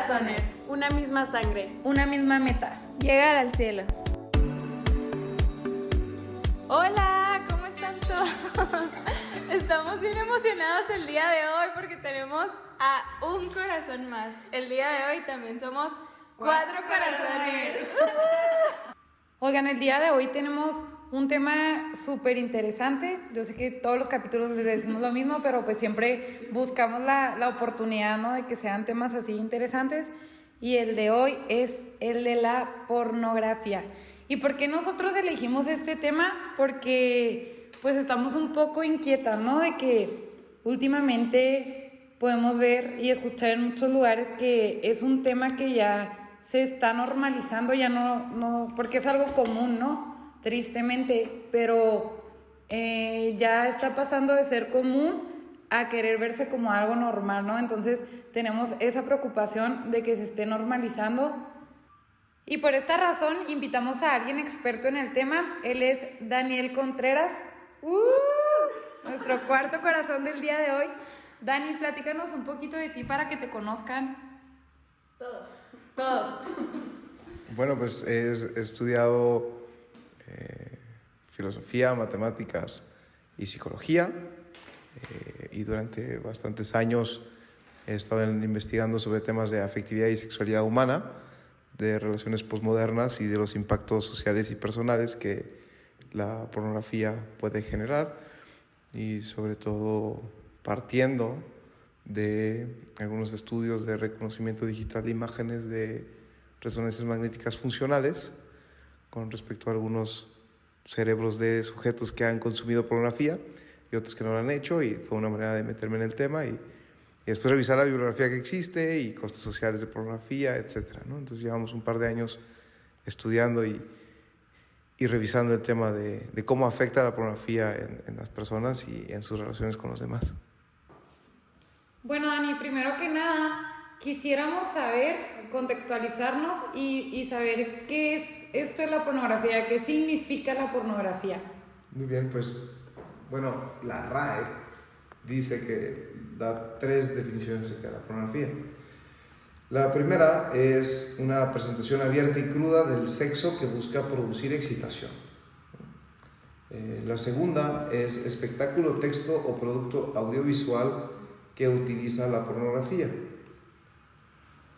corazones, una misma sangre, una misma meta, llegar al cielo. Hola, ¿cómo están todos? Estamos bien emocionados el día de hoy porque tenemos a un corazón más. El día de hoy también somos 4 corazones. Oigan, el día de hoy tenemos un tema súper interesante. Yo sé que todos los capítulos les decimos lo mismo, pero pues siempre buscamos la oportunidad, ¿no?, de que sean temas así interesantes. Y el de hoy es el de la pornografía. ¿Y por qué nosotros elegimos este tema? Porque pues estamos un poco inquietas, ¿no?, de que últimamente podemos ver y escuchar en muchos lugares que es un tema que ya se está normalizando, ya no, porque es algo común, ¿no?, tristemente, pero ya está pasando de ser común a querer verse como algo normal, ¿no? Entonces tenemos esa preocupación de que se esté normalizando. Y por esta razón invitamos a alguien experto en el tema. Él es Daniel Contreras, nuestro 4 corazón del día de hoy. Dani, platícanos un poquito de ti para que te conozcan todos. Bueno, pues he estudiado filosofía, matemáticas y psicología, y durante bastantes años he estado investigando sobre temas de afectividad y sexualidad humana, de relaciones posmodernas y de los impactos sociales y personales que la pornografía puede generar, y sobre todo partiendo de algunos estudios de reconocimiento digital de imágenes de resonancias magnéticas funcionales con respecto a algunos cerebros de sujetos que han consumido pornografía y otros que no lo han hecho, y fue una manera de meterme en el tema y después revisar la bibliografía que existe y costes sociales de pornografía, etcétera, ¿no? Entonces llevamos un par de años estudiando y revisando el tema de cómo afecta la pornografía en las personas y en sus relaciones con los demás. Bueno, Dani, primero que nada, quisiéramos saber, contextualizarnos y saber qué es esto de la pornografía, qué significa la pornografía. Muy bien, pues, bueno, la RAE dice que da 3 definiciones acerca de la pornografía. La primera es una presentación abierta y cruda del sexo que busca producir excitación. La segunda es espectáculo, texto o producto audiovisual que utiliza la pornografía.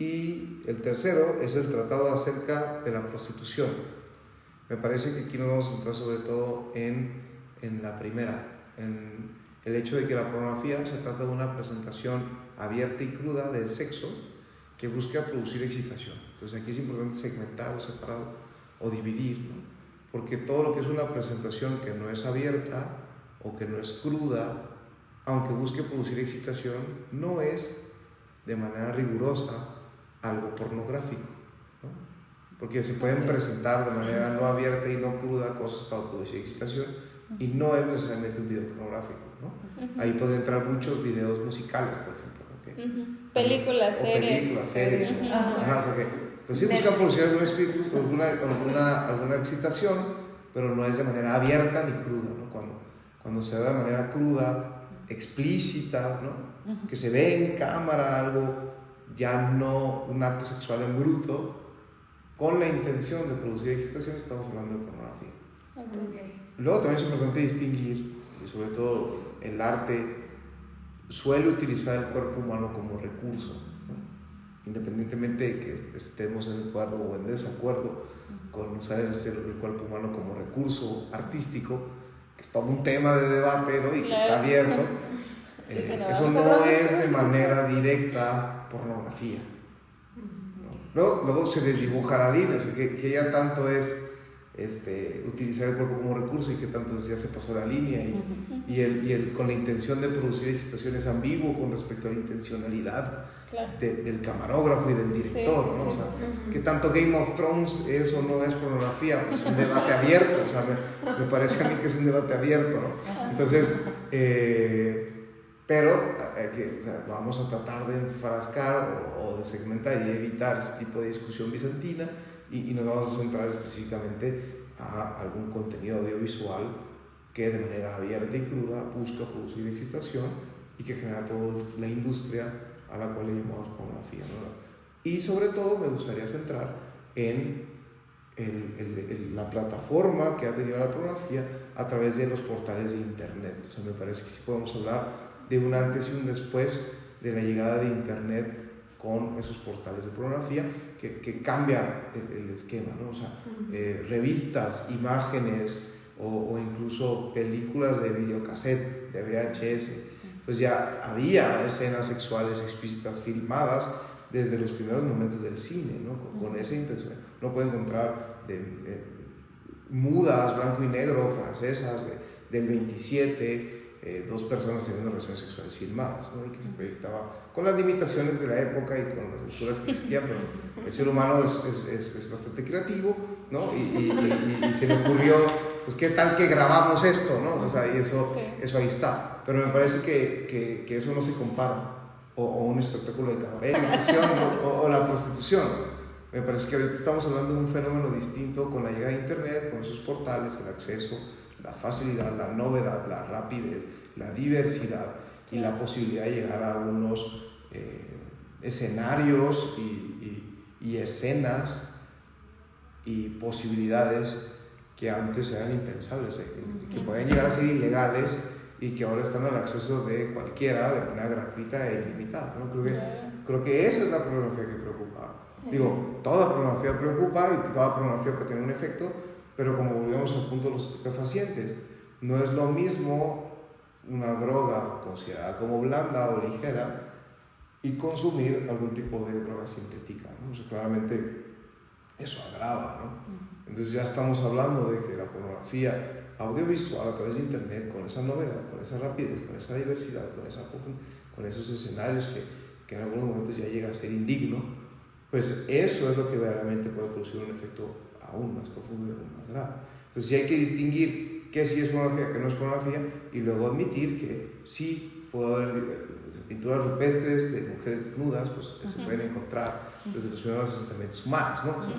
Y el tercero es el tratado acerca de la prostitución. Me parece que aquí nos vamos a centrar sobre todo en la primera, en el hecho de que la pornografía se trata de una presentación abierta y cruda del sexo que busca producir excitación. Entonces aquí es importante segmentar o separar o dividir, ¿no? Porque todo lo que es una presentación que no es abierta o que no es cruda, aunque busque producir excitación, no es de manera rigurosa algo pornográfico, ¿no? Porque se pueden presentar de manera no abierta y no cruda cosas para producir excitación, y no es necesariamente un video pornográfico, ¿no? Ahí pueden entrar muchos videos musicales, por ejemplo, ¿okay? Películas, series. Ajá, o sea que, pues sí buscan producir algún espíritu, alguna excitación, pero no es de manera abierta ni cruda, ¿no? Cuando se ve de manera cruda, explícita, ¿no? Que se ve en cámara algo, ya no un acto sexual en bruto, con la intención de producir excitación, estamos hablando de pornografía. Okay. Luego también es importante distinguir, y sobre todo el arte suele utilizar el cuerpo humano como recurso, ¿no? Independientemente de que estemos en acuerdo o en desacuerdo con usar el cuerpo humano como recurso artístico, que es todo un tema de debate, ¿no? Y que está abierto. Eso no es de manera directa pornografía, ¿no? Luego se desdibuja la línea, o sea, que ya tanto es utilizar el cuerpo como recurso y que tanto ya se pasó la línea, y el con la intención de producir excitación es ambiguo con respecto a la intencionalidad del camarógrafo y del director, ¿no? O sea, que tanto Game of Thrones es o no es pornografía, pues es un debate abierto, o sea, me parece a mí que es un debate abierto, ¿no? Entonces, pero o sea, vamos a tratar de enfrascar o de segmentar y evitar ese tipo de discusión bizantina, y nos vamos a centrar específicamente a algún contenido audiovisual que de manera abierta y cruda busca producir excitación y que genera toda la industria a la cual le llamamos pornografía, ¿no? Y sobre todo me gustaría centrar en la plataforma que ha tenido la pornografía a través de los portales de internet. O sea, me parece que sí podemos hablar de un antes y un después de la llegada de internet con esos portales de pornografía que cambia el esquema, ¿no? O sea, revistas, imágenes o incluso películas de videocassette, de VHS, pues ya había escenas sexuales explícitas filmadas desde los primeros momentos del cine, ¿no? Con esa intención. Uno puede encontrar mudas, blanco y negro, francesas, del 27, dos personas teniendo relaciones sexuales filmadas, ¿no? Y que se proyectaba con las limitaciones de la época y con las censuras que existían, pero el ser humano es bastante creativo, ¿no? Y se le ocurrió, pues qué tal que grabamos esto, ¿no? O sea, y eso ahí está. Pero me parece que eso no se compara, o un espectáculo de cabaret, o la prostitución. Me parece que ahorita estamos hablando de un fenómeno distinto con la llegada de internet, con esos portales, el acceso, la facilidad, la novedad, la rapidez, la diversidad y la posibilidad de llegar a unos escenarios y escenas y posibilidades que antes eran impensables, que podían llegar a ser ilegales y que ahora están al acceso de cualquiera de manera gratuita e ilimitada, ¿no? Creo que esa es la pornografía que preocupa. Sí. Digo, toda pornografía preocupa y toda pornografía puede tener un efecto, pero como volvemos al punto de los estupefacientes, no es lo mismo una droga considerada como blanda o ligera y consumir algún tipo de droga sintética, ¿no? O sea, claramente eso agrava, ¿no? Entonces ya estamos hablando de que la pornografía audiovisual a través de internet, con esa novedad, con esa rapidez, con esa diversidad, con esos escenarios que en algunos momentos ya llega a ser indigno, pues eso es lo que verdaderamente puede producir un efecto aún más profundo y aún más grave. Entonces sí hay que distinguir qué sí es pornografía, qué no es pornografía, y luego admitir que sí puede haber pinturas rupestres de mujeres desnudas, pues se pueden encontrar desde los primeros asentamientos humanos, ¿no? O sea,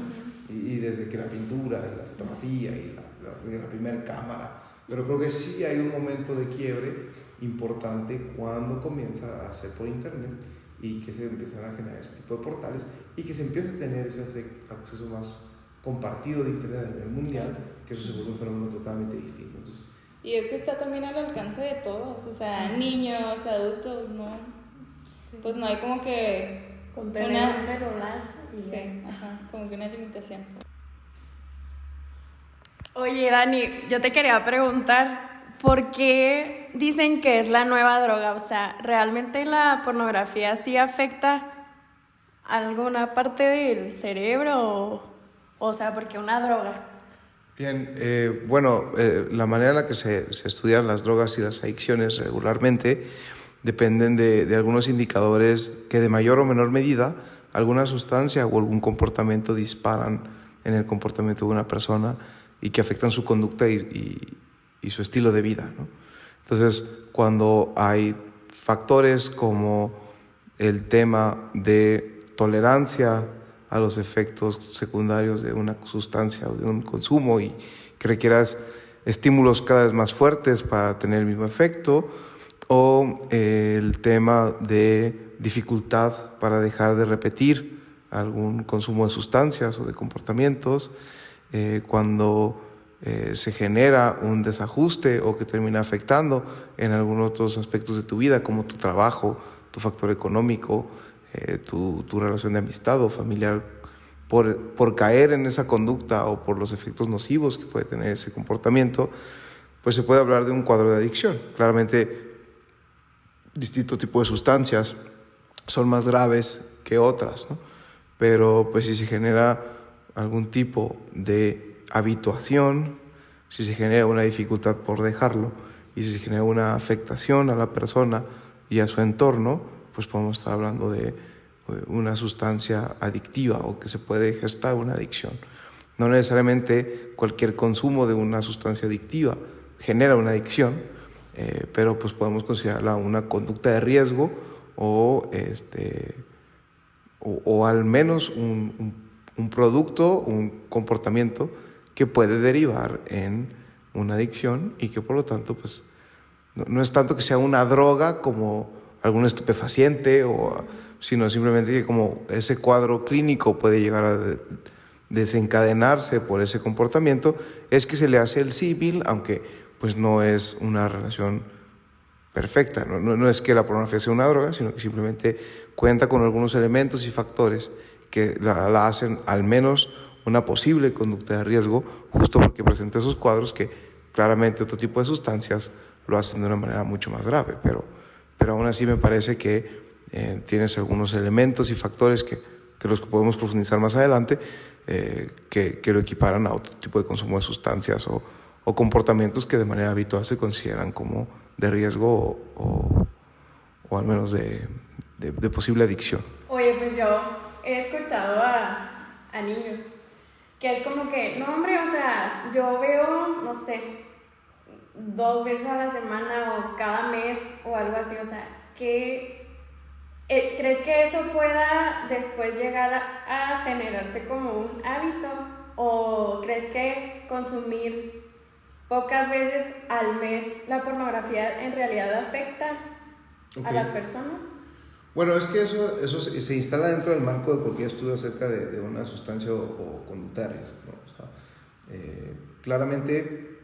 y desde que la pintura, la fotografía y la primera cámara. Pero creo que sí hay un momento de quiebre importante cuando comienza a hacer por internet y que se empiezan a generar ese tipo de portales y que se empieza a tener ese acceso más compartido de internet a nivel mundial, que eso se vuelve un fenómeno totalmente distinto. Entonces, y es que está también al alcance de todos, o sea, niños, adultos, ¿no? Pues no hay como que con tener un celular. Sí, como que una limitación. Oye, Dani, yo te quería preguntar, ¿por qué dicen que es la nueva droga? O sea, ¿realmente la pornografía sí afecta alguna parte del cerebro? O sea, ¿por qué una droga? Bien, la manera en la que se estudian las drogas y las adicciones regularmente dependen de algunos indicadores que de mayor o menor medida alguna sustancia o algún comportamiento disparan en el comportamiento de una persona y que afectan su conducta y su estilo de vida, ¿no? Entonces, cuando hay factores como el tema de tolerancia a los efectos secundarios de una sustancia o de un consumo y que requieras estímulos cada vez más fuertes para tener el mismo efecto, o el tema de dificultad para dejar de repetir algún consumo de sustancias o de comportamientos, cuando se genera un desajuste o que termina afectando en algunos otros aspectos de tu vida, como tu trabajo, tu factor económico, tu relación de amistad o familiar, por caer en esa conducta o por los efectos nocivos que puede tener ese comportamiento, pues se puede hablar de un cuadro de adicción. Claramente, distinto tipo de sustancias son más graves que otras, ¿no? Pero pues si se genera algún tipo de habituación, si se genera una dificultad por dejarlo y si se genera una afectación a la persona y a su entorno, pues podemos estar hablando de una sustancia adictiva o que se puede gestar una adicción. No necesariamente cualquier consumo de una sustancia adictiva genera una adicción, pero pues podemos considerarla una conducta de riesgo o al menos un producto, un comportamiento que puede derivar en una adicción y que por lo tanto pues no es tanto que sea una droga como algún estupefaciente sino simplemente que como ese cuadro clínico puede llegar a desencadenarse por ese comportamiento, es que se le hace el símil, aunque pues no es una relación perfecta. No es que la pornografía sea una droga, sino que simplemente cuenta con algunos elementos y factores que la hacen al menos una posible conducta de riesgo, justo porque presenta esos cuadros que claramente otro tipo de sustancias lo hacen de una manera mucho más grave, pero aún así me parece que tienes algunos elementos y factores que los que podemos profundizar más adelante, que lo equiparan a otro tipo de consumo de sustancias o comportamientos que de manera habitual se consideran como de riesgo o al menos de posible adicción. Oye, pues yo he escuchado a niños que es como que, no hombre, o sea, yo veo, no sé, 2 veces a la semana o cada mes o algo así, o sea, que ¿crees que eso pueda después llegar a generarse como un hábito? ¿O crees que consumir pocas veces al mes la pornografía en realidad afecta a las personas? Bueno, es que eso se instala dentro del marco de cualquier estudio acerca de una sustancia o conducta de riesgo, ¿no? O sea, claramente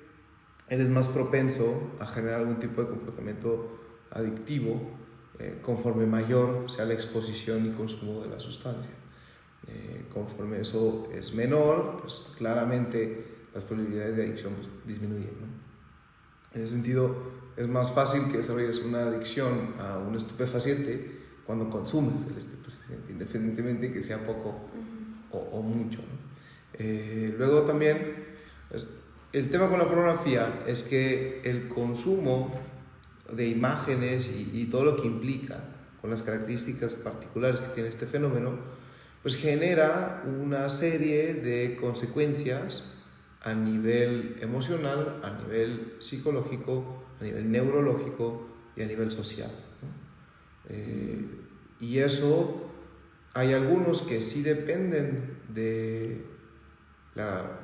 eres más propenso a generar algún tipo de comportamiento adictivo conforme mayor sea la exposición y consumo de la sustancia. Conforme eso es menor, pues claramente las probabilidades de adicción disminuyen, ¿no? En ese sentido, es más fácil que desarrolles una adicción a un estupefaciente cuando consumes el estupefaciente, independientemente que sea poco o mucho, ¿no? Luego también, el tema con la pornografía es que el consumo de imágenes y todo lo que implica con las características particulares que tiene este fenómeno, pues genera una serie de consecuencias a nivel emocional, a nivel psicológico, a nivel neurológico y a nivel social, ¿no? Y eso, hay algunos que sí dependen de la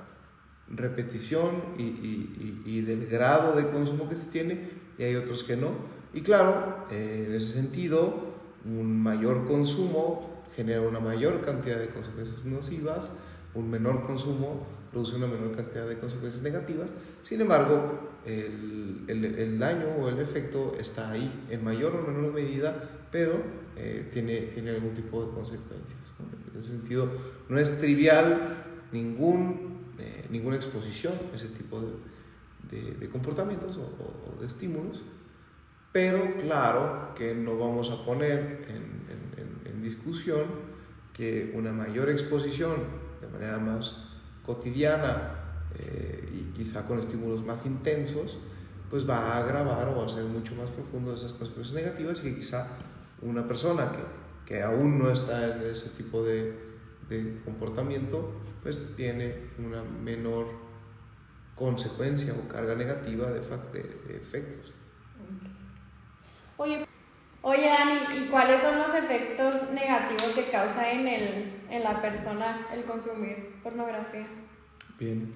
repetición y del grado de consumo que se tiene, y hay otros que no. Y claro, en ese sentido, un mayor consumo genera una mayor cantidad de consecuencias nocivas, un menor consumo produce una menor cantidad de consecuencias negativas. Sin embargo, el daño o el efecto está ahí en mayor o menor medida, pero tiene algún tipo de consecuencias, ¿no? En ese sentido, no es trivial ninguna exposición a ese tipo de comportamientos o de estímulos, pero claro que no vamos a poner en discusión que una mayor exposición de manera más cotidiana y quizá con estímulos más intensos, pues va a agravar o va a ser mucho más profundo esas consecuencias negativas, y que quizá una persona que aún no está en ese tipo de comportamiento, pues tiene una menor consecuencia o carga negativa de efectos. Oye Dani, ¿y cuáles son los efectos negativos que causa en la persona el consumir pornografía? Bien,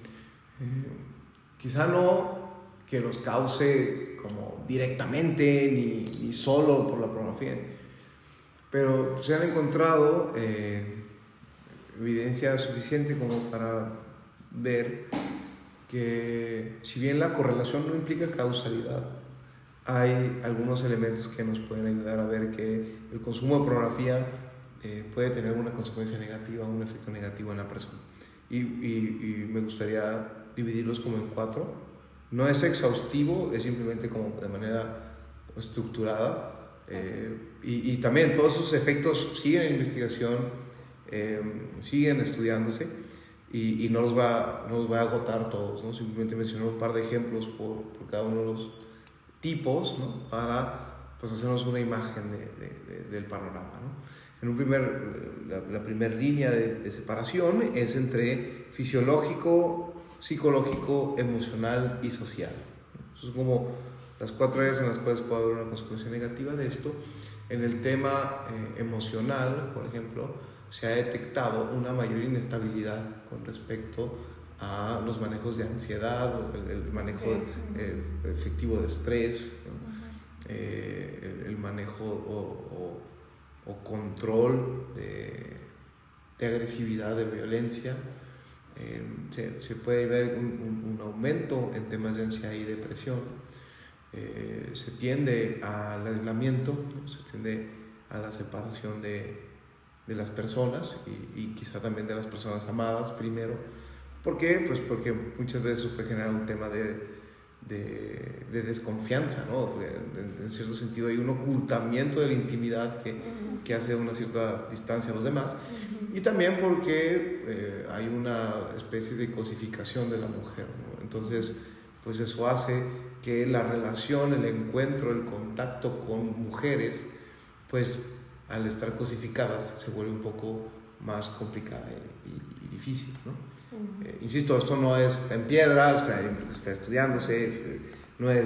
quizá no que los cause como directamente ni solo por la pornografía, pero se han encontrado evidencia suficiente como para ver que si bien la correlación no implica causalidad, hay algunos elementos que nos pueden ayudar a ver que el consumo de pornografía puede tener una consecuencia negativa, un efecto negativo en la persona. Y me gustaría dividirlos como en 4. No es exhaustivo, es simplemente como de manera estructurada. Y también todos esos efectos siguen en investigación, siguen estudiándose, y no los voy a agotar todos, ¿no? Simplemente mencionar un par de ejemplos por cada uno de los tipos, ¿no? Para pues hacernos una imagen del panorama, ¿no? La primera línea de separación es entre fisiológico, psicológico, emocional y social. Eso es como las 4 áreas en las cuales puede haber una consecuencia negativa de esto. En el tema emocional, por ejemplo, se ha detectado una mayor inestabilidad con respecto a los manejos de ansiedad, el manejo efectivo de estrés, ¿no? El manejo o control de agresividad, de violencia. Se puede ver un aumento en temas de ansiedad y depresión. Se tiende al aislamiento, ¿no? Se tiende a la separación de las personas y quizá también de las personas amadas primero. ¿Por qué? Pues porque muchas veces eso puede generar un tema de desconfianza, ¿no? En cierto sentido hay un ocultamiento de la intimidad que hace una cierta distancia a los demás. Y también porque hay una especie de cosificación de la mujer, ¿no? Entonces, pues eso hace que la relación, el encuentro, el contacto con mujeres, pues al estar cosificadas se vuelve un poco más complicada y difícil, ¿no? Insisto, esto no está en piedra, está estudiándose, no hay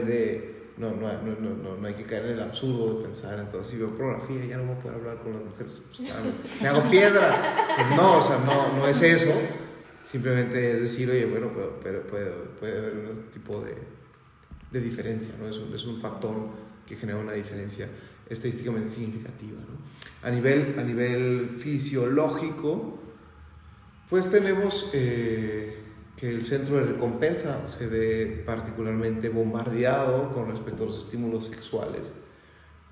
que caer en el absurdo de pensar, entonces si veo pornografía ya no voy a poder hablar con las mujeres, pues, claro, me hago piedra. Pues no, o sea, no es eso, simplemente es decir, oye, bueno, pero puede haber un tipo de diferencia, ¿no? Es un factor que genera una diferencia estadísticamente significativa, ¿no? A nivel fisiológico, pues tenemos que el centro de recompensa se ve particularmente bombardeado con respecto a los estímulos sexuales,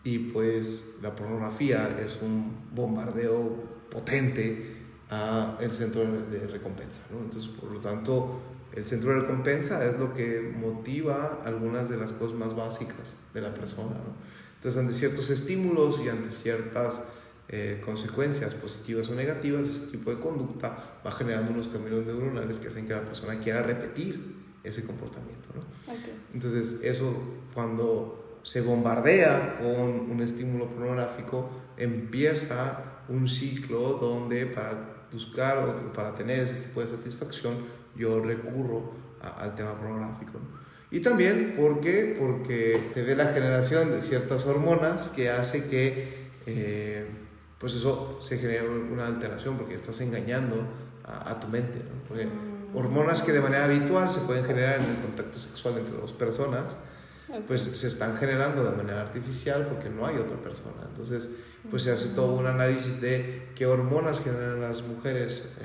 y pues la pornografía es un bombardeo potente a el centro de recompensa, ¿no? Entonces, por lo tanto, el centro de recompensa es lo que motiva algunas de las cosas más básicas de la persona, ¿no? Entonces, ante ciertos estímulos y ante ciertas consecuencias positivas o negativas, ese tipo de conducta va generando unos caminos neuronales que hacen que la persona quiera repetir ese comportamiento, ¿no? Okay. Entonces, eso, cuando se bombardea con un estímulo pornográfico, empieza un ciclo donde para buscar o para tener ese tipo de satisfacción yo recurro al tema pornográfico, ¿no? Y también porque se ve la generación de ciertas hormonas que hace que pues eso se genera una alteración, porque estás engañando a tu mente, ¿no? Porque hormonas que de manera habitual se pueden generar en el contacto sexual entre dos personas, pues se están generando de manera artificial porque no hay otra persona. Entonces, pues se hace todo un análisis de qué hormonas generan las mujeres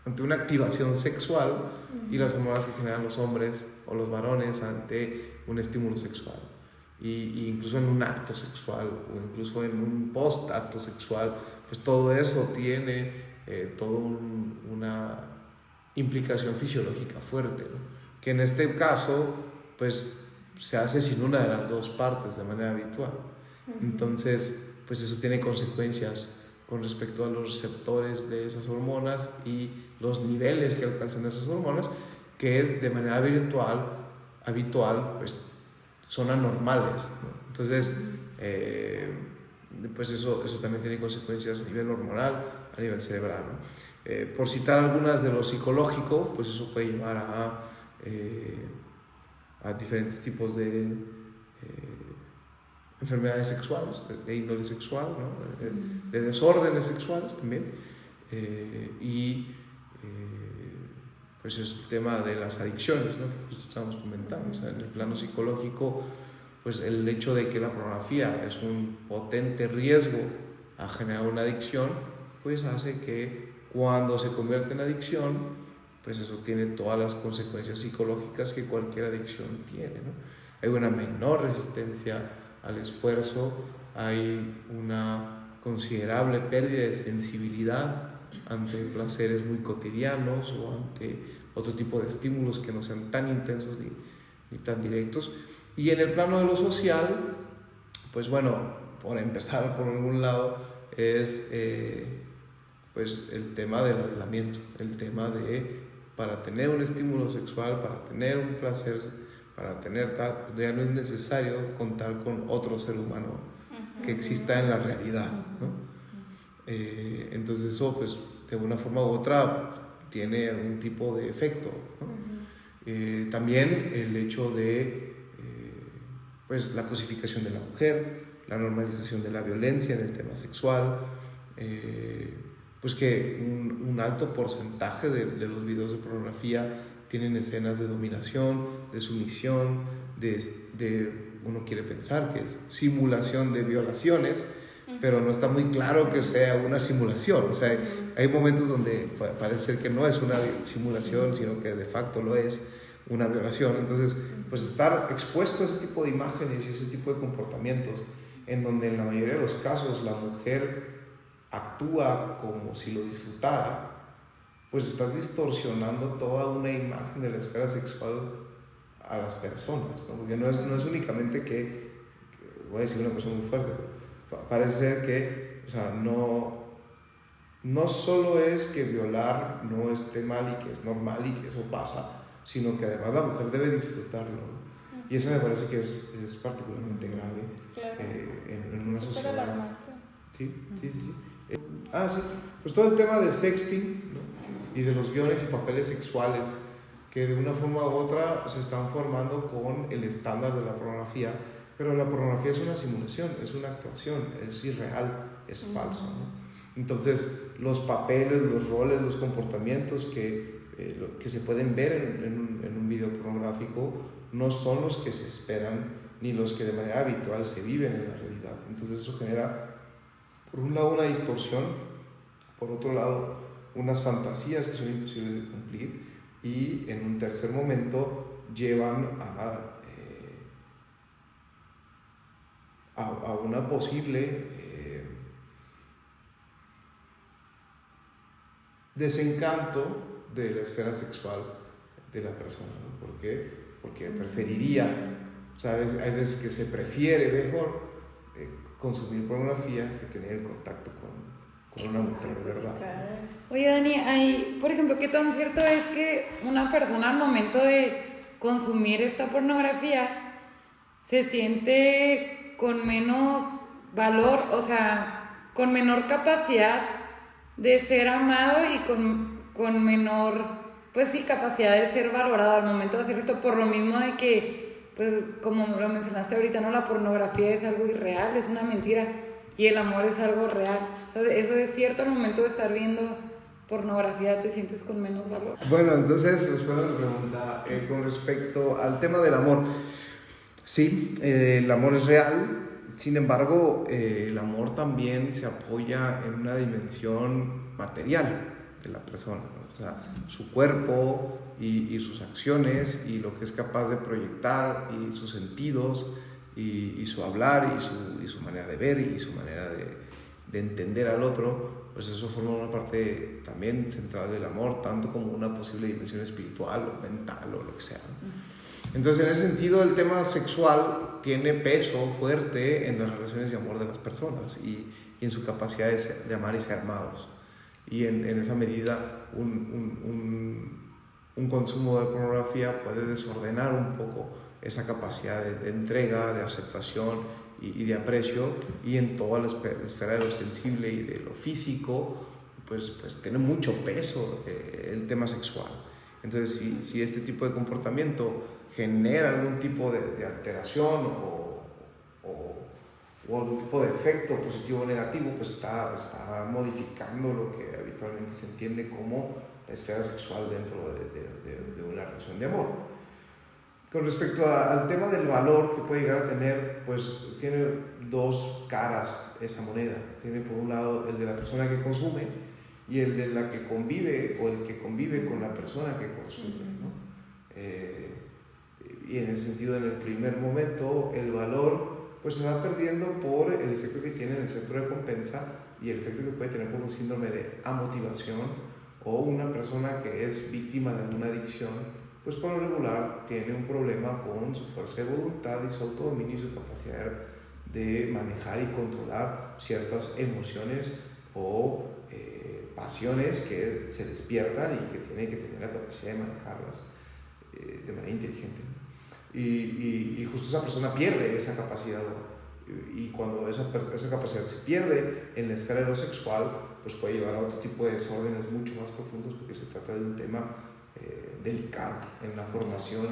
ante una activación sexual, y las hormonas que generan los hombres o los varones ante un estímulo sexual, y incluso en un acto sexual o incluso en un post-acto sexual, pues todo eso tiene toda una implicación fisiológica fuerte, ¿no? Que en este caso pues se hace sin una de las dos partes de manera habitual. Entonces, pues eso tiene consecuencias con respecto a los receptores de esas hormonas y los niveles que alcanzan esas hormonas, que de manera habitual pues son anormales, ¿no? Entonces, pues eso también tiene consecuencias a nivel hormonal, a nivel cerebral, ¿no? Por citar algunas de lo psicológico, pues eso puede llevar a diferentes tipos de enfermedades sexuales, de índole sexual, ¿no? De desórdenes sexuales también, pues es el tema de las adicciones, ¿no? Que justo estábamos comentando. O sea, en el plano psicológico, pues el hecho de que la pornografía es un potente riesgo a generar una adicción, pues hace que cuando se convierte en adicción, pues eso tiene todas las consecuencias psicológicas que cualquier adicción tiene, ¿no? Hay una menor resistencia al esfuerzo, hay una considerable pérdida de sensibilidad ante placeres muy cotidianos o ante otro tipo de estímulos que no sean tan intensos ni tan directos. Y en el plano de lo social, pues bueno, por empezar por algún lado, es pues el tema del aislamiento, el tema de, para tener un estímulo sexual, para tener un placer, para tener tal, ya no es necesario contar con otro ser humano que exista en la realidad, ¿no? Entonces eso, pues, de una forma u otra tiene algún tipo de efecto, ¿no? También el hecho de pues la cosificación de la mujer, la normalización de la violencia en el tema sexual, pues que un alto porcentaje de los videos de pornografía tienen escenas de dominación, de sumisión, uno quiere pensar que es simulación de violaciones, pero no está muy claro que sea una simulación. O sea, hay momentos donde parece ser que no es una simulación, sino que de facto lo es una violación. Entonces, pues estar expuesto a ese tipo de imágenes y ese tipo de comportamientos, en donde en la mayoría de los casos la mujer actúa como si lo disfrutara, pues estás distorsionando toda una imagen de la esfera sexual a las personas, ¿no? Porque no es únicamente que voy a decir una cosa muy fuerte, pero parece ser que, o sea, no solo es que violar no esté mal y que es normal y que eso pasa, sino que además la mujer debe disfrutarlo, ¿no? Y eso me parece que es particularmente grave, claro, en una súper sociedad. alarmante. Sí. Sí, pues todo el tema de sexting, ¿no? Y de los guiones y papeles sexuales que de una forma u otra se están formando con el estándar de la pornografía, pero la pornografía es una simulación, es una actuación, es irreal, es falso, ¿no? Entonces los papeles, los roles, los comportamientos que se pueden ver en un video pornográfico no son los que se esperan ni los que de manera habitual se viven en la realidad. Entonces eso genera, por un lado, una distorsión, por otro lado, unas fantasías que son imposibles de cumplir, y en un tercer momento llevan a una posible desencanto de la esfera sexual de la persona, ¿no? ¿Por qué? Porque preferiría, ¿sabes? Hay veces que se prefiere mejor consumir pornografía que tener el contacto con una mujer de verdad. Oye, Dani, por ejemplo, ¿qué tan cierto es que una persona al momento de consumir esta pornografía se siente con menos valor, o sea, con menor capacidad de ser amado y con menor, pues sí, capacidad de ser valorado al momento de hacer esto, por lo mismo de que, pues como lo mencionaste ahorita, ¿no? La pornografía es algo irreal, es una mentira, y el amor es algo real? O sea, eso es cierto, al momento de estar viendo pornografía te sientes con menos valor. Bueno, entonces, respondiendo a tu pregunta, con respecto al tema del amor, sí, el amor es real. Sin embargo, el amor también se apoya en una dimensión material de la persona, ¿no? O sea, su cuerpo y sus acciones y lo que es capaz de proyectar y sus sentidos y su hablar y su manera de ver y su manera de entender al otro, pues eso forma una parte también central del amor, tanto como una posible dimensión espiritual o mental o lo que sea, ¿no? Entonces, en ese sentido, el tema sexual tiene peso fuerte en las relaciones de amor de las personas y en su capacidad de amar y ser amados. Y en esa medida, un consumo de pornografía puede desordenar un poco esa capacidad de entrega, de aceptación y de aprecio, y en toda la esfera de lo sensible y de lo físico, pues tiene mucho peso el tema sexual. Entonces, si este tipo de comportamiento genera algún tipo de alteración o algún tipo de efecto positivo o negativo, pues está modificando lo que habitualmente se entiende como la esfera sexual dentro de una relación de amor. Con respecto al tema del valor que puede llegar a tener, pues tiene dos caras esa moneda. Tiene por un lado el de la persona que consume y el de la que convive o el que convive con la persona que consume, ¿no? Y en ese sentido, en el primer momento, el valor pues se va perdiendo por el efecto que tiene en el centro de recompensa y el efecto que puede tener por un síndrome de amotivación, o una persona que es víctima de alguna adicción, pues por lo regular tiene un problema con su fuerza de voluntad y su autodominio y su capacidad de manejar y controlar ciertas emociones o pasiones que se despiertan y que tiene que tener la capacidad de manejarlas de manera inteligente. Y justo esa persona pierde esa capacidad, y cuando esa capacidad se pierde en la esfera de lo sexual, pues puede llevar a otro tipo de desórdenes mucho más profundos, porque se trata de un tema delicado en la formación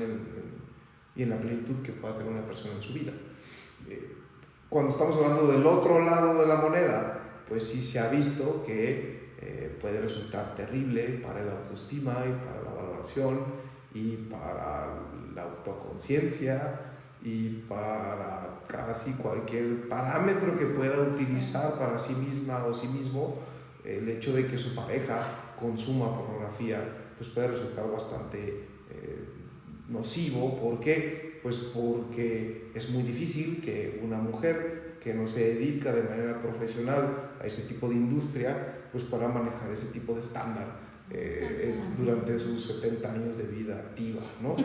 y en la plenitud que pueda tener una persona en su vida. Cuando estamos hablando del otro lado de la moneda, pues sí se ha visto que puede resultar terrible para la autoestima y para la valoración y para la autoconciencia y para casi cualquier parámetro que pueda utilizar para sí misma o sí mismo. El hecho de que su pareja consuma pornografía pues puede resultar bastante nocivo. ¿Por qué? Pues porque es muy difícil que una mujer que no se dedica de manera profesional a ese tipo de industria pues pueda manejar ese tipo de estándar durante sus 70 años de vida activa, ¿no?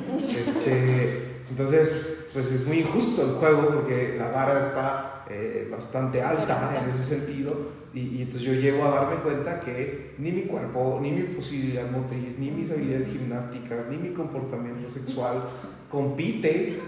Entonces, pues es muy injusto el juego porque la vara está bastante alta en ese sentido y entonces yo llego a darme cuenta que ni mi cuerpo, ni mi posibilidad motriz, ni mis habilidades gimnásticas, ni mi comportamiento sexual compite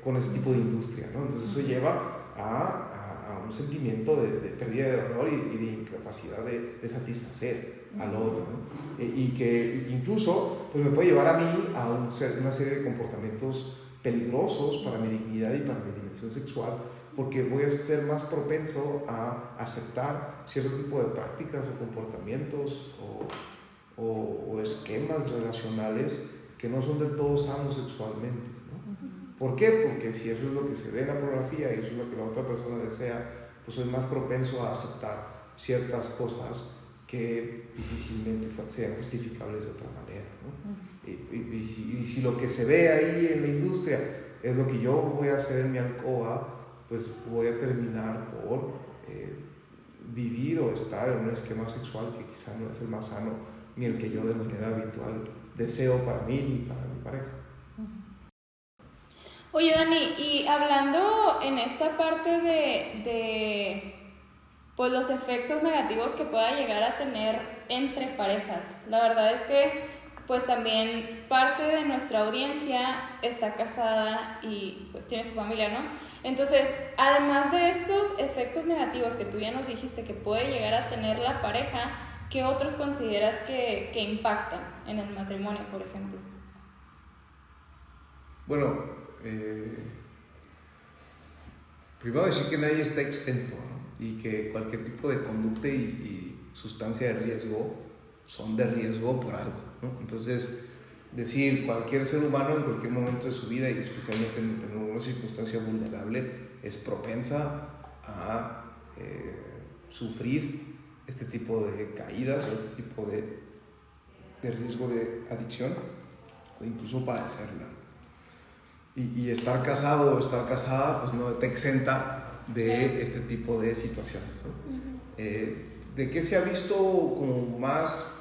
con ese tipo de industria, ¿no? Entonces eso lleva a un sentimiento de pérdida de valor y de incapacidad de satisfacer al otro, ¿no? Y que incluso pues me puede llevar a mí a una serie de comportamientos peligrosos para mi dignidad y para mi dimensión sexual, porque voy a ser más propenso a aceptar cierto tipo de prácticas o comportamientos o esquemas relacionales que no son del todo sanos sexualmente, ¿no? ¿Por qué? Porque si eso es lo que se ve en la pornografía y eso es lo que la otra persona desea, pues soy más propenso a aceptar ciertas cosas que difícilmente sean justificables de otra manera, ¿no? Y si lo que se ve ahí en la industria es lo que yo voy a hacer en mi alcoba, pues voy a terminar por vivir o estar en un esquema sexual que quizá no es el más sano ni el que yo de manera habitual deseo para mí ni para mi pareja. Oye, Dani, y hablando en esta parte de pues los efectos negativos que pueda llegar a tener entre parejas, la verdad es que pues también parte de nuestra audiencia está casada y pues tiene su familia, ¿no? Entonces, además de estos efectos negativos que tú ya nos dijiste que puede llegar a tener la pareja, ¿qué otros consideras que impactan en el matrimonio, por ejemplo? Bueno, primero decir que nadie está exento, ¿no? Y que cualquier tipo de conducta y sustancia de riesgo son de riesgo por algo, ¿no? Entonces, decir cualquier ser humano en cualquier momento de su vida y especialmente en una circunstancia vulnerable es propensa a sufrir este tipo de caídas o este tipo de riesgo de adicción o incluso padecerla. Y estar casado o estar casada pues no te exenta de este tipo de situaciones, ¿no? ¿De qué se ha visto como más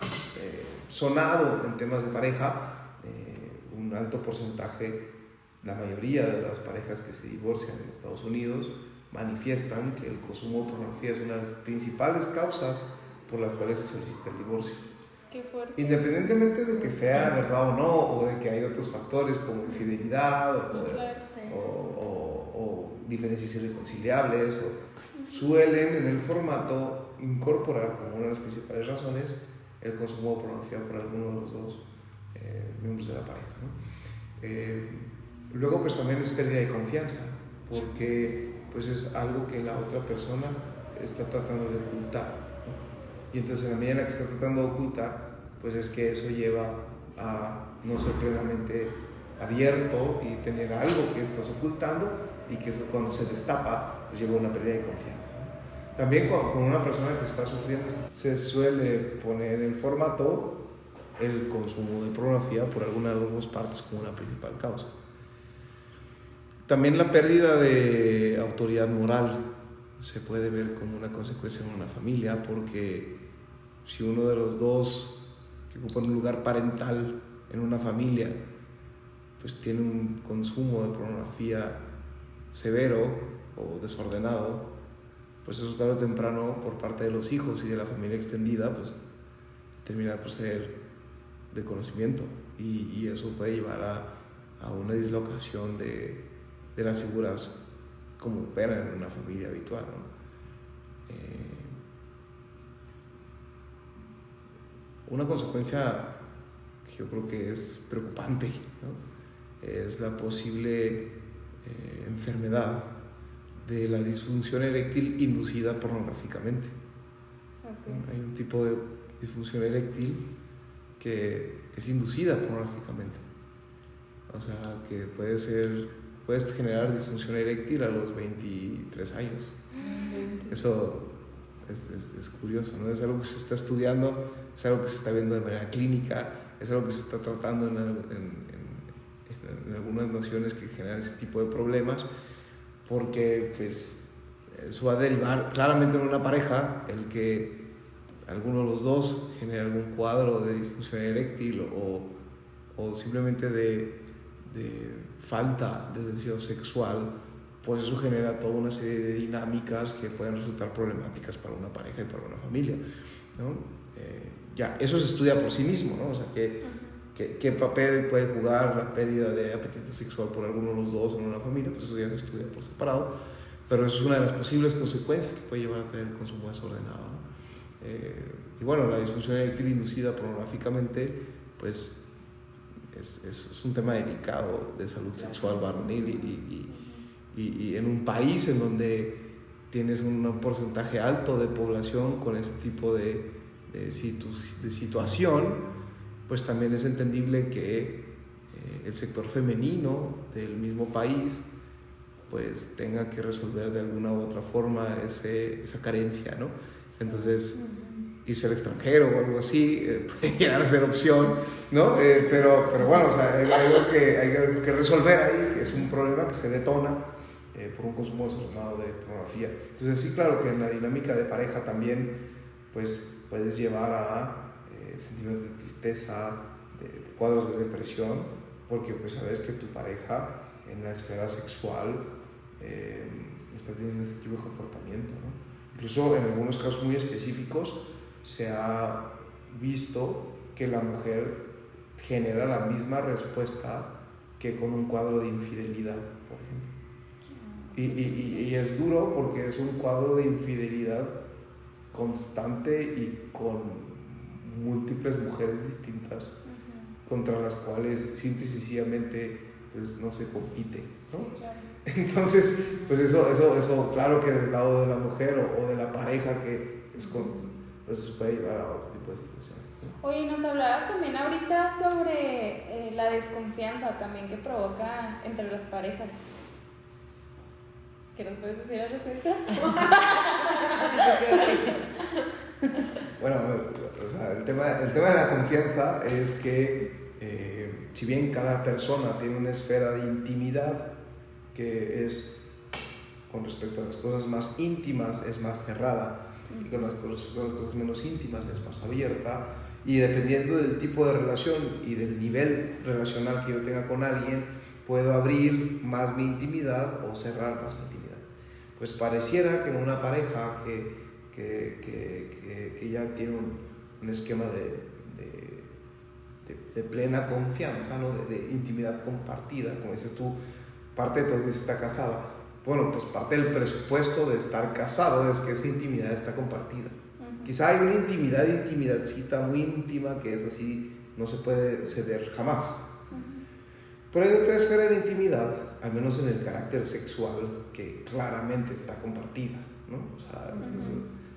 sonado en temas de pareja? Un alto porcentaje, la mayoría de las parejas que se divorcian en Estados Unidos manifiestan que el consumo de pornografía es una de las principales causas por las cuales se solicita el divorcio. Qué fuerte. Independientemente de que sea verdad o no, o de que hay otros factores como infidelidad o diferencias irreconciliables, suelen en el formato incorporar como una de las principales razones el consumo de pornografía por alguno de los dos miembros de la pareja, ¿no? Luego pues también es pérdida de confianza, porque pues es algo que la otra persona está tratando de ocultar, ¿no? Y entonces en la medida en la que está tratando de ocultar, pues es que eso lleva a no ser plenamente abierto y tener algo que estás ocultando, y que eso cuando se destapa pues lleva a una pérdida de confianza, ¿no? También con una persona que está sufriendo se suele poner en el formato el consumo de pornografía por alguna de las dos partes como una principal causa. También la pérdida de autoridad moral se puede ver como una consecuencia en una familia, porque si uno de los dos que ocupa un lugar parental en una familia pues tiene un consumo de pornografía severo o desordenado, pues eso tarde o temprano por parte de los hijos y de la familia extendida pues termina por ser de conocimiento, y eso puede llevar a una dislocación de las figuras como operan en una familia habitual, ¿no? Una consecuencia que yo creo que es preocupante, ¿no? Es la posible enfermedad de la disfunción eréctil inducida pornográficamente. Okay. Hay un tipo de disfunción eréctil que es inducida pornográficamente. O sea, que puedes generar disfunción eréctil a los 23 años. Eso es curioso, ¿no? Es algo que se está estudiando, es algo que se está viendo de manera clínica, es algo que se está tratando en algunas naciones que generan ese tipo de problemas, porque pues eso va a derivar claramente en una pareja el que alguno de los dos genere algún cuadro de disfunción eréctil o simplemente de falta de deseo sexual. Pues eso genera toda una serie de dinámicas que pueden resultar problemáticas para una pareja y para una familia, ¿no? Ya, eso se estudia por sí mismo, ¿no? O sea, ¿qué papel puede jugar la pérdida de apetito sexual por alguno de los dos en una familia? Pues eso ya se estudia por separado, pero eso es una de las posibles consecuencias que puede llevar a tener el consumo desordenado, ¿no? Y bueno, la disfunción eréctil inducida pornográficamente, pues es un tema delicado de salud sexual varonil y en un país en donde tienes un porcentaje alto de población con este tipo de situación, pues también es entendible que el sector femenino del mismo país pues tenga que resolver de alguna u otra forma esa carencia, ¿no? Entonces, irse al extranjero o algo así puede llegar a ser opción, ¿no? Pero bueno, o sea, hay algo que resolver ahí, que es un problema que se detona por un consumo desordenado de pornografía. Entonces, sí, claro que en la dinámica de pareja también pues puedes llevar a sentimientos de tristeza, de cuadros de depresión, porque pues sabes que tu pareja en la esfera sexual está teniendo este tipo de comportamiento, ¿no? Incluso en algunos casos muy específicos se ha visto que la mujer genera la misma respuesta que con un cuadro de infidelidad, por ejemplo. Y es duro porque es un cuadro de infidelidad constante y con múltiples mujeres distintas contra las cuales simple y sencillamente pues no se compite, ¿no? Sí, claro. Entonces, pues eso claro que del lado de la mujer o de la pareja que es pues se puede llevar a otro tipo de situaciones, ¿no? Oye, nos hablabas también ahorita sobre la desconfianza también que provoca entre las parejas. ¿Qué nos puedes decir al respecto? Bueno, o sea, el tema de la confianza es que si bien cada persona tiene una esfera de intimidad que es con respecto a las cosas más íntimas es más cerrada y con las cosas menos íntimas es más abierta, y dependiendo del tipo de relación y del nivel relacional que yo tenga con alguien puedo abrir más mi intimidad o cerrar más mi intimidad. Pues pareciera que en una pareja que ya tiene un esquema de plena confianza, ¿no? de intimidad compartida, como dices tú, parte de tu vida está casada. Bueno, pues parte del presupuesto de estar casado es que esa intimidad está compartida. Quizá hay una intimidadcita muy íntima que es así, no se puede ceder jamás. Pero hay otra esfera de intimidad, al menos en el carácter sexual, que claramente está compartida, ¿no? O sea,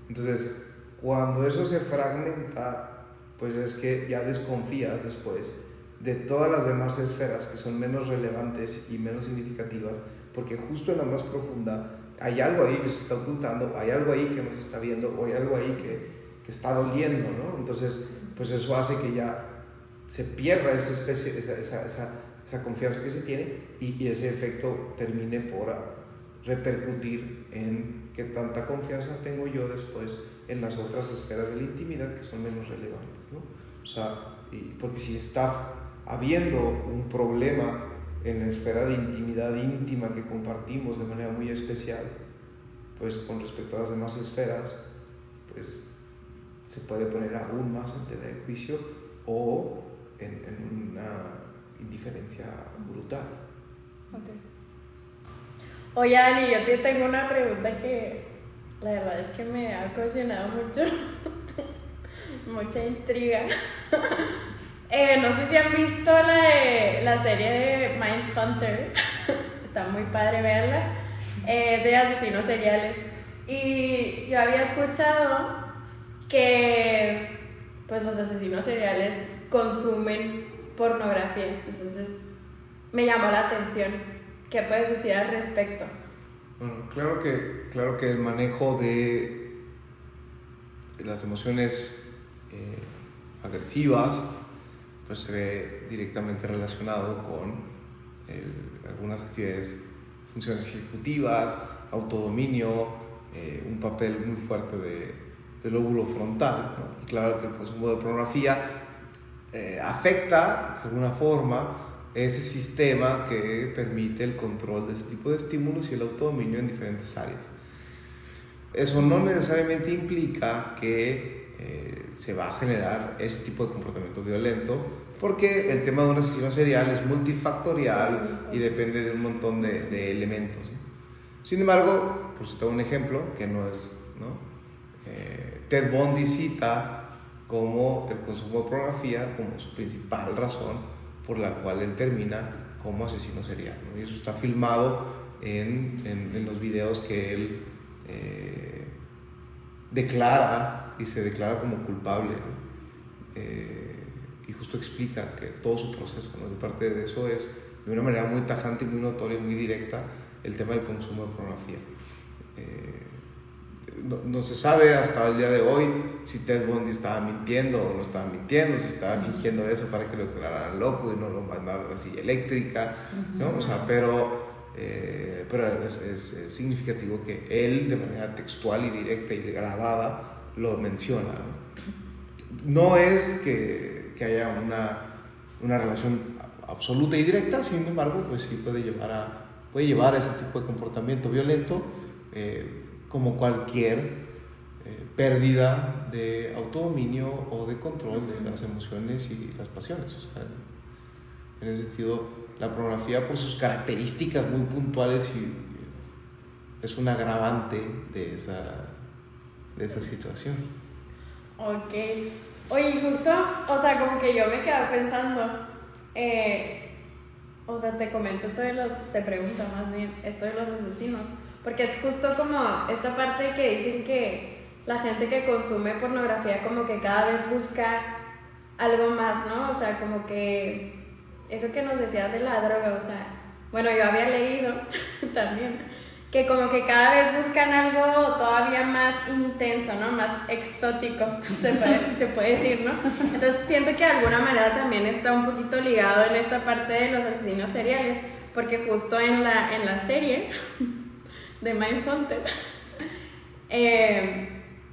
entonces, cuando eso se fragmenta, pues es que ya desconfías después de todas las demás esferas que son menos relevantes y menos significativas, porque justo en la más profunda hay algo ahí que se está ocultando, hay algo ahí que no se está viendo, o hay algo ahí que está doliendo, ¿no? Entonces, pues eso hace que ya se pierda esa especie, esa confianza que se tiene y ese efecto termine por repercutir en qué tanta confianza tengo yo después en las otras esferas de la intimidad que son menos relevantes, ¿no? O sea, porque si está habiendo un problema en la esfera de intimidad íntima que compartimos de manera muy especial, pues con respecto a las demás esferas, pues se puede poner aún más en tela de juicio o en una indiferencia brutal. Okay. Oye, Ani, yo te tengo una pregunta que la verdad es que me ha ocasionado mucha intriga. No sé si han visto la serie de Mindhunter. Está muy padre verla. Es de asesinos seriales. Y yo había escuchado que pues los asesinos seriales consumen pornografía. Entonces me llamó la atención. ¿Qué puedes decir al respecto? Bueno, claro que el manejo de las emociones agresivas pues se ve directamente relacionado con algunas actividades, funciones ejecutivas, autodominio, un papel muy fuerte del lóbulo frontal, ¿no? Y claro que el consumo de pornografía afecta de alguna forma ese sistema que permite el control de este tipo de estímulos y el autodominio en diferentes áreas. Eso no necesariamente implica que se va a generar ese tipo de comportamiento violento, porque el tema de un asesino serial es multifactorial y depende de un montón de elementos, ¿no? Sin embargo, por citar un ejemplo que no es, ¿no? Ted Bundy cita como el consumo de pornografía como su principal razón por la cual él termina como asesino serial, ¿no? Y eso está filmado en los videos que él declara y se declara como culpable, ¿no? Y justo explica que todo su proceso, ¿no? Y parte de eso es de una manera muy tajante y muy notoria, muy directa, el tema del consumo de pornografía. No se sabe hasta el día de hoy si Ted Bundy estaba mintiendo o no estaba mintiendo, si estaba fingiendo eso para que lo declararan loco y no lo mandaran a la silla eléctrica, ¿no? O sea, pero es significativo que él de manera textual y directa y grabada lo menciona, ¿no? No es que haya una relación absoluta y directa, sin embargo, pues sí puede llevar a ese tipo de comportamiento violento, como cualquier pérdida de autodominio o de control de las emociones y las pasiones. O sea, en ese sentido, la pornografía, por sus características muy puntuales, es un agravante de esa situación. Ok. Oye, justo, o sea, como que yo me quedaba pensando, o sea, te pregunto más bien, esto de los asesinos, porque es justo como esta parte que dicen que la gente que consume pornografía como que cada vez busca algo más, ¿no? O sea, como que eso que nos decías de la droga, o sea, bueno, yo había leído también que como que cada vez buscan algo todavía más intenso, ¿no? Más exótico, se puede decir, ¿no? Entonces siento que de alguna manera también está un poquito ligado en esta parte de los asesinos seriales, porque justo en la serie de Mindhunter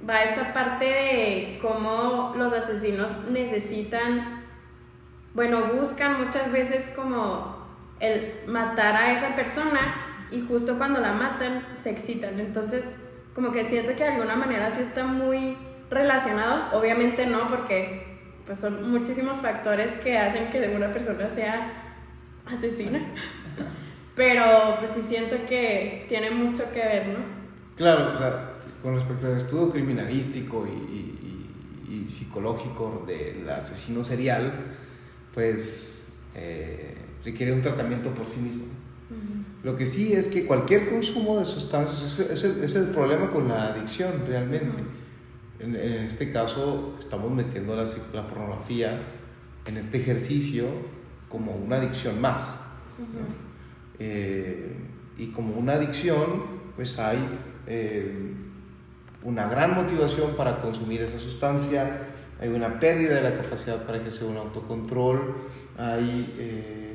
va esta parte de cómo los asesinos buscan muchas veces como el matar a esa persona, y justo cuando la matan se excitan. Entonces como que siento que de alguna manera sí está muy relacionado. Obviamente no, porque pues son muchísimos factores que hacen que una persona sea asesina, pero pues sí siento que tiene mucho que ver, ¿no? Claro, o sea, con respecto al estudio criminalístico y psicológico del asesino serial, pues requiere un tratamiento por sí mismo. Lo que sí es que cualquier consumo de sustancias es el problema con la adicción realmente. En este caso estamos metiendo la pornografía en este ejercicio como una adicción más, ¿no? Y como una adicción pues hay una gran motivación para consumir esa sustancia, hay una pérdida de la capacidad para ejercer un autocontrol, hay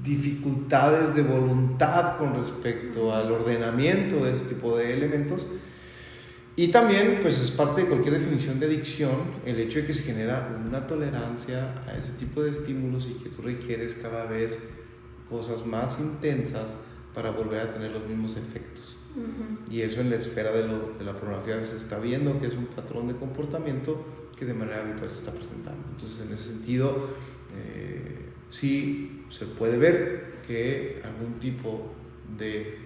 dificultades de voluntad con respecto al ordenamiento de ese tipo de elementos, y también pues es parte de cualquier definición de adicción el hecho de que se genera una tolerancia a ese tipo de estímulos y que tú requieres cada vez cosas más intensas para volver a tener los mismos efectos. Y eso en la esfera de la pornografía se está viendo que es un patrón de comportamiento que de manera habitual se está presentando. Entonces en ese sentido sí se puede ver que algún tipo de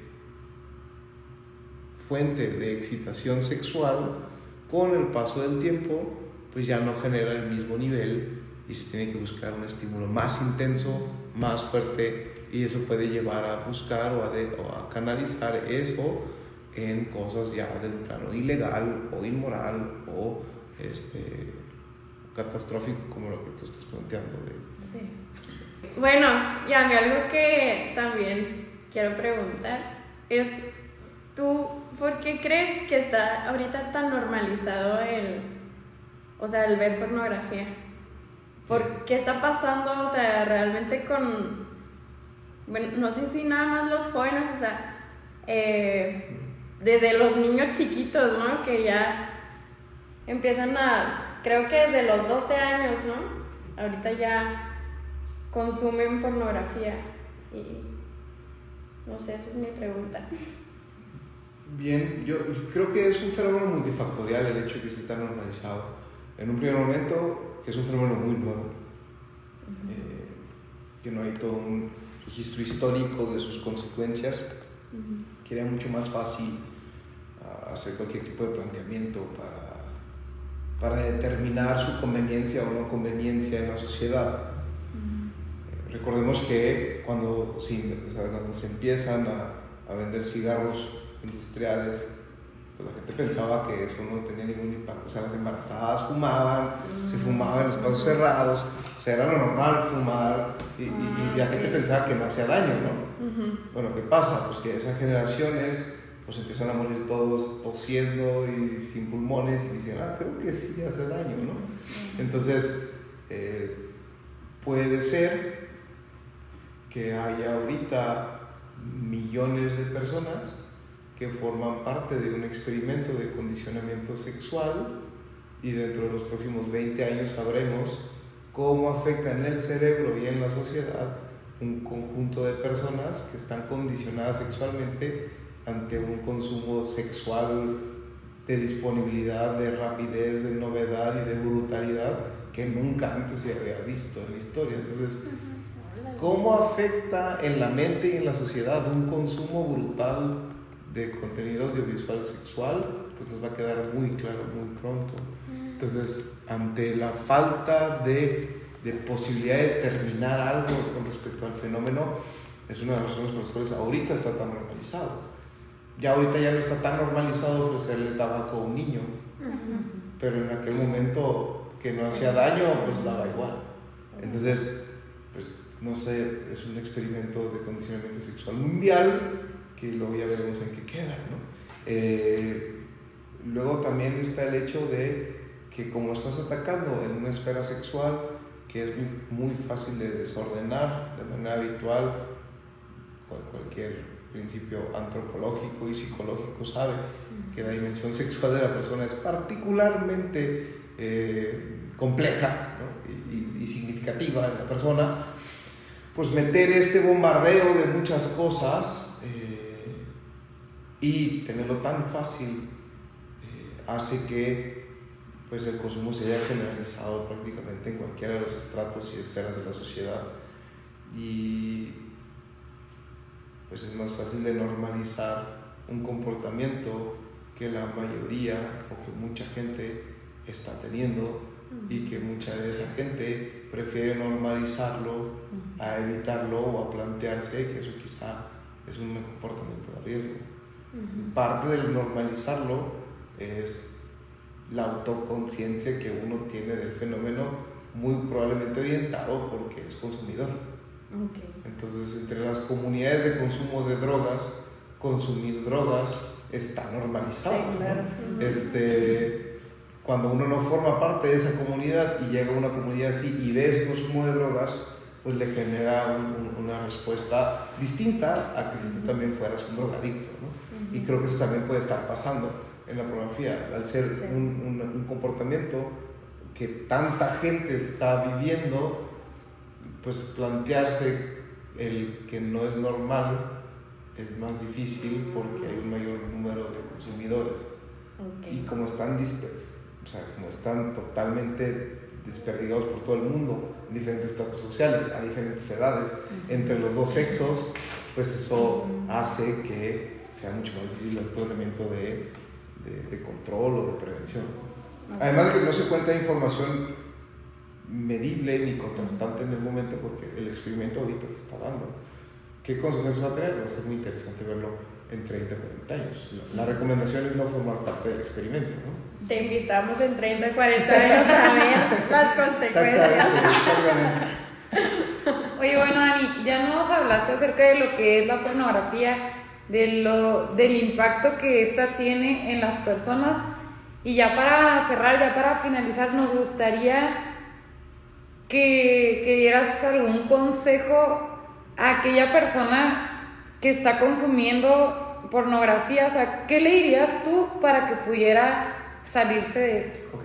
fuente de excitación sexual con el paso del tiempo pues ya no genera el mismo nivel y se tiene que buscar un estímulo más intenso, más fuerte, y eso puede llevar a buscar o a canalizar eso en cosas ya de un plano ilegal o inmoral o catastrófico como lo que tú estás planteando. Sí. Bueno, y a mí algo que también quiero preguntar es, ¿tú por qué crees que está ahorita tan normalizado el ver pornografía? ¿Por qué está pasando? O sea, realmente bueno, no sé si nada más los jóvenes, o sea, desde los niños chiquitos, ¿no? Que ya empiezan creo que desde los 12 años, ¿no? Ahorita ya consumen pornografía y no sé, esa es mi pregunta. Bien, yo creo que es un fenómeno multifactorial el hecho de que esté tan normalizado. En un primer momento, que es un fenómeno muy nuevo, que no hay todo un registro histórico de sus consecuencias, que era mucho más fácil hacer cualquier tipo de planteamiento para determinar su conveniencia o no conveniencia en la sociedad. Recordemos que cuando se empiezan a vender cigarros industriales, pues la gente pensaba que eso no tenía ningún impacto. O sea, las embarazadas fumaban, se fumaba en espacios cerrados, o sea, era lo normal fumar y la gente pensaba que no hacía daño, ¿no? Bueno, ¿qué pasa? Pues que esas generaciones pues empiezan a morir todos tosiendo y sin pulmones y dicen, creo que sí hace daño, ¿no? Entonces, puede ser que haya ahorita millones de personas que forman parte de un experimento de condicionamiento sexual y dentro de los próximos 20 años sabremos cómo afecta en el cerebro y en la sociedad un conjunto de personas que están condicionadas sexualmente ante un consumo sexual de disponibilidad, de rapidez, de novedad y de brutalidad que nunca antes se había visto en la historia. Entonces, ¿cómo afecta en la mente y en la sociedad un consumo brutal de contenido audiovisual sexual? Pues nos va a quedar muy claro muy pronto. Entonces, ante la falta de posibilidad de determinar algo con respecto al fenómeno, es una de las razones por las cuales ahorita está tan normalizado. Ya ahorita ya no está tan normalizado ofrecerle tabaco a un niño, pero en aquel momento que no hacía daño, pues daba igual. Entonces, pues no sé, es un experimento de condicionamiento sexual mundial que luego ya veremos en qué queda, ¿no? Luego también está el hecho de que como estás atacando en una esfera sexual que es muy fácil de desordenar de manera habitual, cualquier principio antropológico y psicológico sabe que la dimensión sexual de la persona es particularmente compleja, ¿no? y significativa en la persona, pues meter este bombardeo de muchas cosas y tenerlo tan fácil hace que pues el consumo se haya generalizado prácticamente en cualquiera de los estratos y esferas de la sociedad, y pues es más fácil de normalizar un comportamiento que la mayoría o que mucha gente está teniendo y que mucha de esa gente prefiere normalizarlo a evitarlo o a plantearse que eso quizá es un comportamiento de riesgo. Parte del normalizarlo es la autoconciencia que uno tiene del fenómeno, muy probablemente orientado porque es consumidor. Entonces, entre las comunidades de consumo de drogas, consumir drogas está normalizado. Sí, claro. ¿No? Cuando uno no forma parte de esa comunidad y llega a una comunidad así y ve ese consumo de drogas, pues le genera una respuesta distinta a que si tú también fueras un drogadicto, ¿no? Y creo que eso también puede estar pasando en la pornografía, al ser un comportamiento que tanta gente está viviendo, pues plantearse el que no es normal es más difícil porque hay un mayor número de consumidores. Y como están totalmente desperdigados por todo el mundo, en diferentes estratos sociales, a diferentes edades, entre los dos sexos, pues eso hace que sea mucho más difícil el planteamiento de control o de prevención. Además de que no se cuenta información medible ni contrastante en el momento, porque el experimento ahorita se está dando. ¿Qué consecuencias va a tener? Va a ser muy interesante verlo en 30 o 40 años. La recomendación es no formar parte del experimento, ¿no? Te invitamos en 30, 40 años a ver las consecuencias. Exactamente. Oye, bueno, Dani, ya nos hablaste acerca de lo que es la pornografía, del impacto que esta tiene en las personas. Y ya para cerrar, ya para finalizar, nos gustaría que dieras algún consejo a aquella persona que está consumiendo pornografía. O sea, ¿qué le dirías tú para que pudiera salirse de esto? Ok,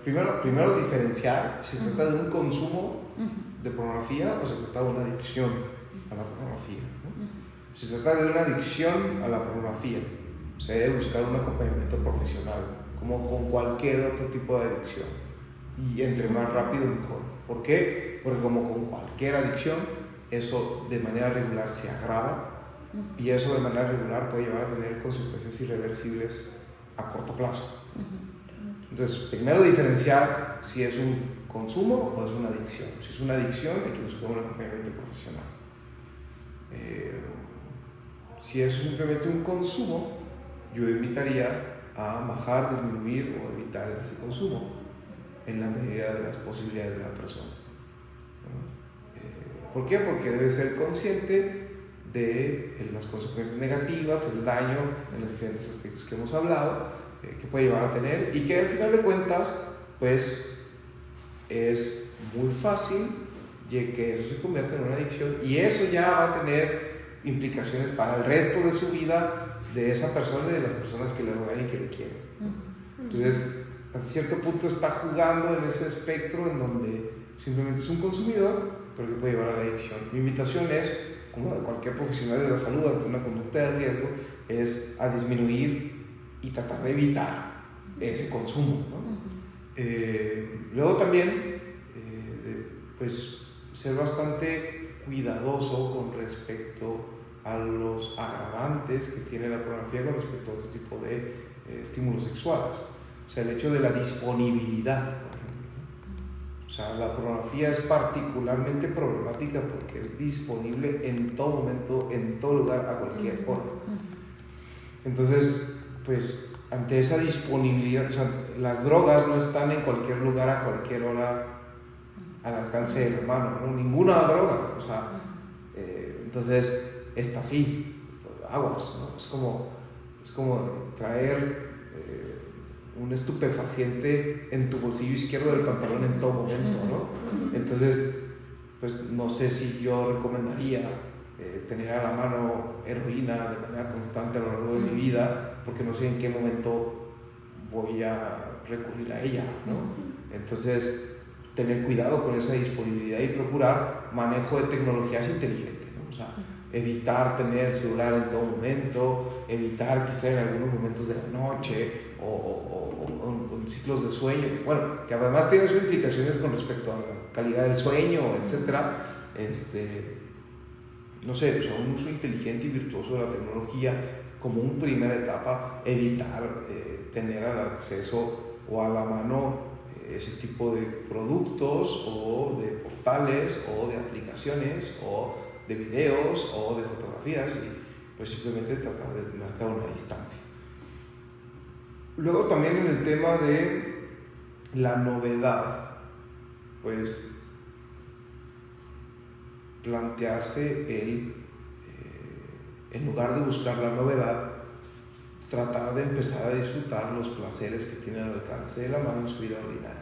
claro. Primero diferenciar si se trata de un consumo de pornografía o se trata de una adicción a la pornografía, ¿no? Si se trata de una adicción a la pornografía, se debe buscar un acompañamiento profesional, como con cualquier otro tipo de adicción. Y entre más rápido, mejor. ¿Por qué? Porque como con cualquier adicción, eso de manera regular se agrava y eso de manera regular puede llevar a tener consecuencias irreversibles a corto plazo. Entonces, primero diferenciar si es un consumo o es una adicción. Si es una adicción, hay que buscar un acompañamiento profesional. Si es simplemente un consumo, yo invitaría a bajar, disminuir o evitar ese consumo en la medida de las posibilidades de la persona. ¿Por qué? Porque debe ser consciente de las consecuencias negativas, el daño en los diferentes aspectos que hemos hablado, que puede llevar a tener, y que al final de cuentas, pues, es muy fácil que eso se convierta en una adicción, y eso ya va a tener implicaciones para el resto de su vida, de esa persona y de las personas que le rodean y que le quieren. Entonces, a cierto punto está jugando en ese espectro en donde simplemente es un consumidor, pero que puede llevar a la adicción. Mi invitación es, como de cualquier profesional de la salud ante una conducta de riesgo, es a disminuir y tratar de evitar ese consumo, ¿no? Luego también, pues, ser bastante cuidadoso con respecto a los agravantes que tiene la pornografía con respecto a otro tipo de estímulos sexuales. O sea, el hecho de la disponibilidad, por ejemplo, ¿no? O sea, la pornografía es particularmente problemática porque es disponible en todo momento, en todo lugar, a cualquier hora. Entonces, pues, ante esa disponibilidad, o sea, las drogas no están en cualquier lugar, a cualquier hora, al alcance de la mano, ¿no? Ninguna droga, o sea, entonces, esta sí, aguas, ¿no? Es como traer un estupefaciente en tu bolsillo izquierdo del pantalón en todo momento, ¿no? Entonces, pues no sé si yo recomendaría tener a la mano heroína de manera constante a lo largo de mi vida, porque no sé en qué momento voy a recurrir a ella, ¿no? Entonces, tener cuidado con esa disponibilidad y procurar manejo de tecnologías inteligentes, ¿no? O sea, evitar tener el celular en todo momento, evitar quizá en algunos momentos de la noche o en ciclos de sueño, bueno, que además tiene sus implicaciones con respecto a la calidad del sueño, etcétera. No sé, o sea, un uso inteligente y virtuoso de la tecnología como una primera etapa, evitar tener al acceso o a la mano ese tipo de productos o de portales o de aplicaciones o de videos o de fotografías, y pues simplemente tratar de marcar una distancia. Luego también en el tema de la novedad, pues plantearse en lugar de buscar la novedad, tratar de empezar a disfrutar los placeres que tienen al alcance de la mano en su vida ordinaria.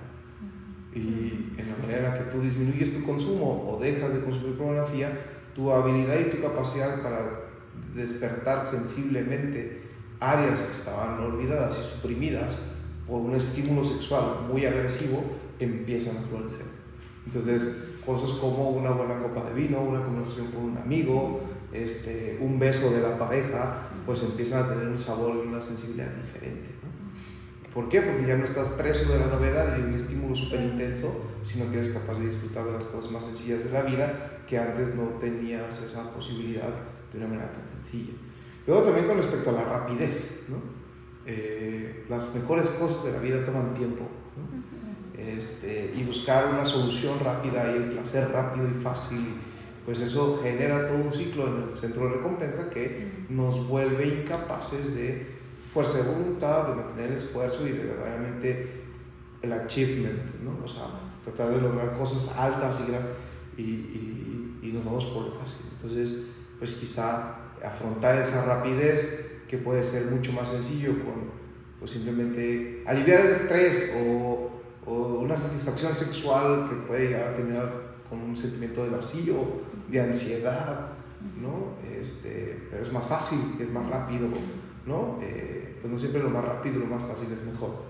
Y en la manera en la que tú disminuyes tu consumo o dejas de consumir pornografía, tu habilidad y tu capacidad para despertar sensiblemente áreas que estaban olvidadas y suprimidas por un estímulo sexual muy agresivo empiezan a florecer. Entonces, cosas como una buena copa de vino, una conversación con un amigo, un beso de la pareja, pues empiezan a tener un sabor y una sensibilidad diferente, ¿no? ¿Por qué? Porque ya no estás preso de la novedad y de un estímulo súper intenso, sino que eres capaz de disfrutar de las cosas más sencillas de la vida que antes no tenías esa posibilidad de una manera tan sencilla. Luego también con respecto a la rapidez, ¿no? Las mejores cosas de la vida toman tiempo, ¿no? Y buscar una solución rápida y el placer rápido y fácil pues eso genera todo un ciclo en el centro de recompensa que nos vuelve incapaces de fuerza de voluntad, de mantener el esfuerzo y de verdaderamente el achievement, ¿no? O sea, tratar de lograr cosas altas y nos vamos por lo fácil. Entonces, pues quizá afrontar esa rapidez que puede ser mucho más sencillo con pues simplemente aliviar el estrés o una satisfacción sexual que puede llegar a terminar con un sentimiento de vacío, de ansiedad, ¿no? Pero es más fácil, es más rápido, ¿no? Pues no siempre lo más rápido y lo más fácil es mejor.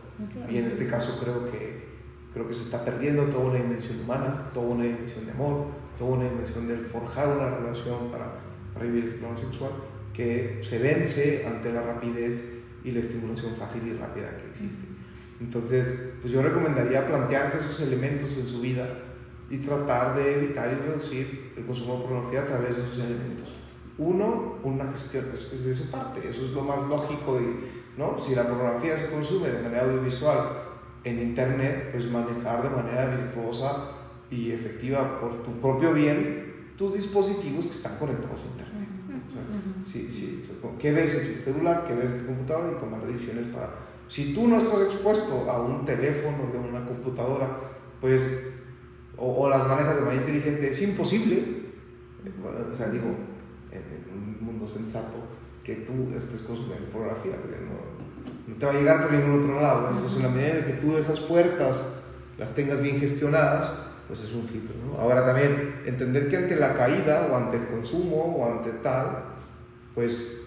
Y en este caso creo que se está perdiendo toda una dimensión humana, toda una dimensión de amor, toda una dimensión del forjar una relación para vivir el plano sexual que se vence ante la rapidez y la estimulación fácil y rápida que existe. Entonces, pues yo recomendaría plantearse esos elementos en su vida y tratar de evitar y reducir el consumo de pornografía a través de esos elementos. Uno, una gestión de su parte, eso es lo más lógico, ¿no? Si la pornografía se consume de manera audiovisual en internet, pues manejar de manera virtuosa y efectiva por tu propio bien tus dispositivos que están conectados a internet. O sea, ¿qué ves en tu celular? ¿Qué ves en tu computadora? Y tomar decisiones para... Si tú no estás expuesto a un teléfono o a una computadora, pues, o las manejas de manera inteligente, es imposible, o sea, digo, en un mundo sensato, que tú estés consumiendo pornografía, porque no te va a llegar por ningún otro lado. Entonces, en la medida en que tú esas puertas las tengas bien gestionadas, pues es un filtro, ¿no? Ahora también, entender que ante la caída, o ante el consumo, o ante tal, pues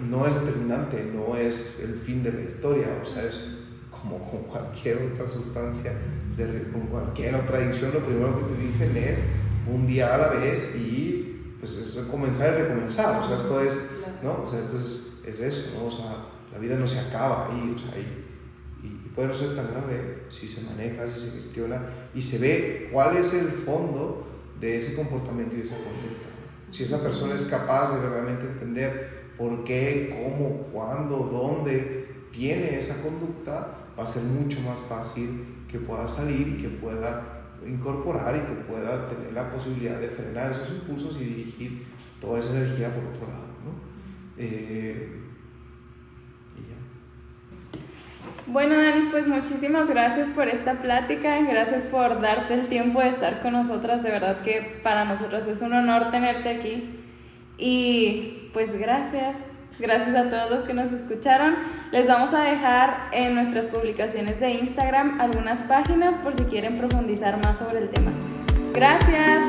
no es determinante, no es el fin de la historia, o sea, es como con cualquier otra sustancia, con cualquier otra adicción, lo primero que te dicen es un día a la vez y pues es comenzar y recomenzar, o sea, esto es, ¿no? O sea, entonces es eso, ¿no? O sea, la vida no se acaba ahí, o sea, y puede no ser tan grave si se maneja, si se gestiona y se ve cuál es el fondo de ese comportamiento y de esa conducta. Si esa persona es capaz de verdaderamente entender por qué, cómo, cuándo, dónde tiene esa conducta, va a ser mucho más fácil que pueda salir y que pueda incorporar y que pueda tener la posibilidad de frenar esos impulsos y dirigir toda esa energía por otro lado, ¿no? Y ya. Bueno, Dani, pues muchísimas gracias por esta plática, gracias por darte el tiempo de estar con nosotras, de verdad que para nosotros es un honor tenerte aquí y pues gracias a todos los que nos escucharon. Les vamos a dejar en nuestras publicaciones de Instagram algunas páginas por si quieren profundizar más sobre el tema. Gracias.